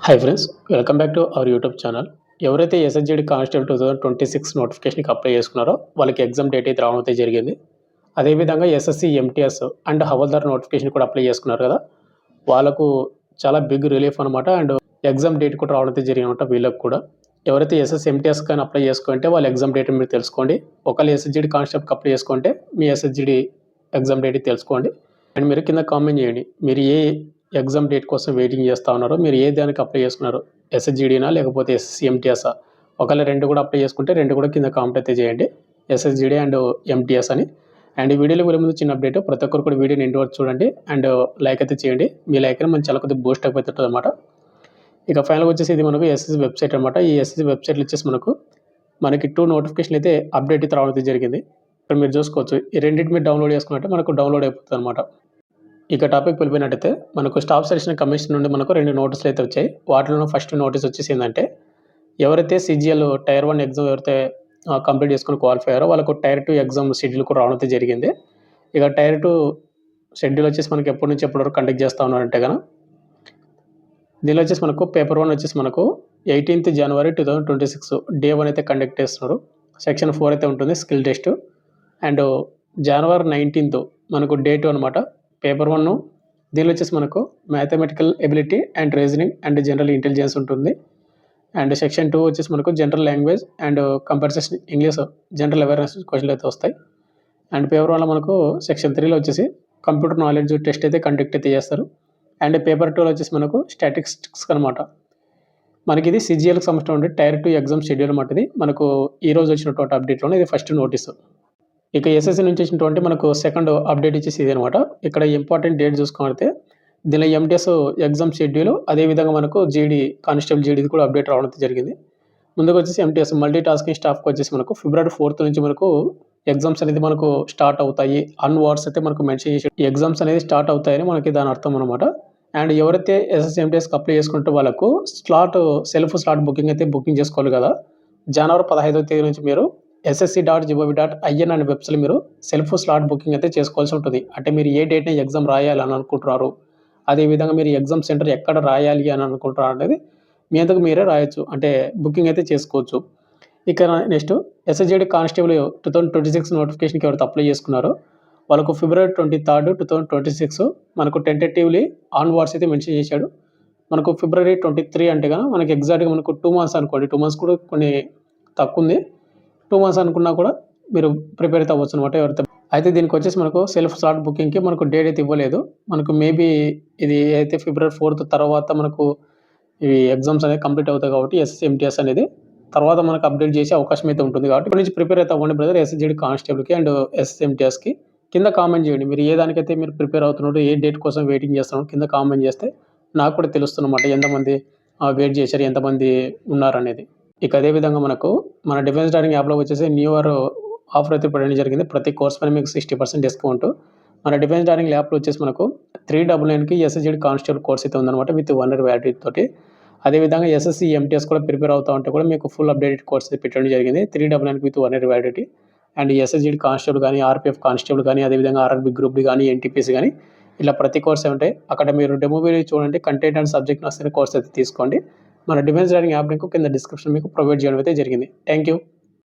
Hi friends, welcome back to our YouTube channel. ఎవరైతే SSGD constable 2026 నోటిఫికేషన్కి apply చేసుకున్నారో వాళ్ళకి ఎగ్జామ్ డేట్ అయితే రావడం అయితే జరిగింది. అదేవిధంగా SSC MTS and havildar notification కూడా అప్లై చేసుకున్నారు కదా, వాళ్ళకు చాలా బిగ్ రిలీఫ్ అనమాట. అండ్ ఎగ్జామ్ డేట్ కూడా రావడం అయితే జరిగిందన్నమాట వీళ్ళకి కూడా. ఎవరైతే ఎస్ఎస్సి ఎంటీఎస్ కానీ అప్లై చేసుకుంటే వాళ్ళ ఎగ్జామ్ డేట్ మీరు తెలుసుకోండి. ఒకవేళ ఎస్ఎస్జీడీ కానిస్టేబుల్కి అప్లై చేసుకుంటే మీ ఎస్ఎస్జీడీ ఎగ్జామ్ డేట్ తెలుసుకోండి. అండ్ మీరు కింద కామెంట్ చేయండి, మీరు ఏ ఎగ్జామ్ డేట్ కోసం వెయిటింగ్ చేస్తూ ఉన్నారు, మీరు ఏ దానికి అప్లై చేసుకున్నారు, ఎస్ఎస్జీడీనా లేకపోతే ఎస్ఎస్సి ఎంటీఎస్ఆ? ఒకవేళ రెండు కూడా అప్లై చేసుకుంటే రెండు కూడా కింద కామెంట్ అయితే చేయండి, ఎస్ఎస్జీడీ అండ్ ఎంటీఎస్ అని. అండ్ ఈ వీడియోలో వెళ్ళే ముందు చిన్న అప్డేట్, ప్రతి ఒక్కరు కూడా వీడియోని ఎండ్ వరకు చూడండి అండ్ లైక్ అయితే చేయండి. మీ లైక్ అని మనకి చాలా కొద్దిగా బూస్ట్ అయిపోతుంది అనమాట. ఇక ఫైనల్గా వచ్చేసి ఇది మనకు ఎస్ఎస్సి వెబ్సైట్ అనమాట. ఈ ఎస్ఎస్సి వెబ్సైట్లో వచ్చేసి మనకి 2 నోటిఫికేషన్ అయితే అప్డేట్ అయితే రావడం జరిగింది. ఇక్కడ మీరు చూసుకోవచ్చు, ఈ రెండింటి మీరు డౌన్లోడ్ చేసుకున్నట్టే మనకు డౌన్లోడ్ అయిపోతుంది అనమాట. ఇక టాపిక్ వెళ్ళిపోయినట్టయితే మనకు స్టాఫ్ సెలక్షన్ కమిషన్ నుండి మనకు 2 నోటీసులు అయితే వచ్చాయి. వాటిలో ఫస్ట్ నోటీస్ వచ్చేసి ఏంటంటే, ఎవరైతే సిజిఎల్ టైర్ 1 ఎగ్జామ్ ఎవరైతే కంప్లీట్ చేసుకుని క్వాలిఫై అయ్యారో వాళ్ళకు టైర్ 2 ఎగ్జామ్ షెడ్యూల్ కూడా రావడం అయితే జరిగింది. ఇక టైర్ 2 షెడ్యూల్ వచ్చేసి మనకి ఎప్పటి నుంచి ఎప్పటి వరకు కండక్ట్ చేస్తూ ఉన్నారంటే కనుక, దీనిలో వచ్చేసి మనకు పేపర్ 1 వచ్చేసి మనకు 18th January 2026 డే 1 అయితే కండక్ట్ చేస్తున్నారు. సెక్షన్ 4 అయితే ఉంటుంది, skill test. And January 19th మనకు డే 2 అనమాట, పేపర్ 1. దీనిలో వచ్చేసి మనకు mathematical ability and reasoning and general intelligence ఉంటుంది. అండ్ సెక్షన్ 2 వచ్చేసి మనకు general language and compulsory English general awareness క్వశ్చన్లు అయితే వస్తాయి. అండ్ పేపర్ 1లో మనకు సెక్షన్ 3లో వచ్చేసి కంప్యూటర్ నాలెడ్జ్ టెస్ట్ అయితే కండక్ట్ అయితే చేస్తారు. అండ్ పేపర్ 2లో వచ్చేసి మనకు స్టాటిస్టిక్స్ అనమాట. మనకి ఇది సిజిఎల్కి సంబంధించిన ఉండే టైర్ 2 ఎగ్జామ్ షెడ్యూల్ అనమాట. ఇది మనకు ఈ రోజు వచ్చినటువంటి అప్డేట్లోనే ఇది ఫస్ట్ నోటీసు. ఇక ఎస్ఎస్సి నుంచి వచ్చినటువంటి మనకు సెకండ్ అప్డేట్ ఇచ్చేసి ఇది అనమాట. ఇక్కడ ఇంపార్టెంట్ డేట్ చూసుకుంటే దీనిలో ఎంటీఎస్ ఎగ్జామ్ షెడ్యూల్, అదేవిధంగా మనకు జీడీ కానిస్టేబుల్ జీడీది కూడా అప్డేట్ రావడం జరిగింది. ముందుకు వచ్చేసి ఎంటీఎస్ మల్టీ టాస్కింగ్ స్టాఫ్కి వచ్చేసి మనకు February 4th నుంచి మనకు ఎగ్జామ్స్ అనేది మనకు స్టార్ట్ అవుతాయి. అన్వార్డ్స్ అయితే మనకు మెన్షన్ చేసి ఎగ్జామ్స్ అనేది స్టార్ట్ అవుతాయని మనకి దాని అర్థం అనమాట. అండ్ ఎవరైతే ఎస్ఎస్సి ఎంటీఎస్కి అప్లై చేసుకుంటే వాళ్ళకు సెల్ఫ్ స్లాట్ బుకింగ్ అయితే బుకింగ్ చేసుకోవాలి కదా. January 15వ తేదీ నుంచి మీరు ssc.gov.in అనే వెబ్సైట్లో మీరు సెల్ఫ్ స్లాట్ బుకింగ్ అయితే చేసుకోవాల్సి ఉంటుంది. అంటే మీరు ఏ డేట్ని ఎగ్జామ్ రాయాలని అనుకుంటున్నారు, అదేవిధంగా మీరు ఎగ్జామ్ సెంటర్ ఎక్కడ రాయాలి అని అనుకుంటున్నారు అనేది మీ అంతకు మీరే రాయొచ్చు, అంటే బుకింగ్ అయితే చేసుకోవచ్చు. ఇక నెక్స్ట్ ఎస్ఎస్జీడీ కానిస్టేబుల్ 2026 నోటిఫికేషన్కి ఎవరైతే అప్లై చేసుకున్నారో వాళ్ళకు February 23rd 2026 మనకు టెంటేటివ్లీ ఆన్వార్డ్స్ అయితే మెన్షన్ చేశాడు. మనకు February 23 అంటే కనుక మనకి ఎగ్జాక్ట్గా మనకు 2 months అనుకోండి, 2 months కూడా కొన్ని తక్కువ ఉంది. 2 months అనుకున్నా కూడా మీరు ప్రిపేర్ అయితే అవ్వచ్చు అనమాట ఎవరైతే. అయితే దీనికి వచ్చేసి మనకు సెల్ఫ్ స్లాట్ బుకింగ్కి మనకు డేట్ అయితే ఇవ్వలేదు. మనకు మేబీ ఇది అయితే February 4th తర్వాత మనకు ఇవి ఎగ్జామ్స్ అనేది కంప్లీట్ అవుతాయి కాబట్టి ఎస్ఎస్సి ఎంటీఎస్ అనేది తర్వాత మనకు అప్డేట్ చేసే అవకాశం అయితే ఉంటుంది. కాబట్టి ఇప్పటి నుంచి ప్రిపేర్ అయితే అవ్వండి బ్రదర్, ఎస్ఎస్జీడీ కానిస్టేబుల్కి అండ్ ఎస్ఎస్సి ఎంటీఎస్కి. కింద కామెంట్ చేయండి, మీరు ఏ దానికైతే మీరు ప్రిపేర్ అవుతున్నారు, ఏ డేట్ కోసం వెయిటింగ్ చేస్తున్నారు కింద కామెంట్ చేస్తే నాకు కూడా తెలుస్తున్నమాట ఎంతమంది వెయిట్ చేశారు, ఎంతమంది ఉన్నారనేది. ఇక అదేవిధంగా మన డిఫెన్స్ డైరింగ్ యాప్లో వచ్చేసి న్యూ ఇయర్ ఆఫర్ అయితే పెట్టడం జరిగింది. ప్రతి కోర్స్ పైన మీకు 60% డిస్కౌంట్. మన డిఫెన్స్ డైరింగ్ యాప్లో వచ్చేసి మనకు 399కి ఎస్ఎస్జీడీ కానిస్టేబుల్ కోర్స్ అయితే ఉందన్నమాట, విత్ 1 year వ్యాలిడిటీ తోటి. అదేవిధంగా ఎస్ఎస్సి ఎంటీఎస్ కూడా ప్రిపేర్ అవుతా ఉంటే కూడా మీకు ఫుల్ అప్డేటెడ్ కోర్స్ అయితే పెట్టడం జరిగింది, 399కి with 1 year validity. And SSGD constable కానీ, ఆర్పిఎఫ్ కానిస్టేబుల్ కానీ, అదేవిధంగా ఆర్ఆర్బీ గ్రూప్ డి కానీ, ఎన్టీపీసీ కానీ, ఇలా ప్రతి కోర్స్ ఉంటాయి. అక్కడ మీరు డెమో వీడియో చూడండి, కంటెంట్ అండ్ సబ్జెక్ట్ నచ్చిన కోర్స్ అయితే తీసుకోండి. మన డిఫెన్స్ డైరింగ్ యాప్ లింక్ కింద డిస్క్రిప్షన్ మీకు ప్రొవైడ్ చేయడం అయితే జరిగింది. Thank you.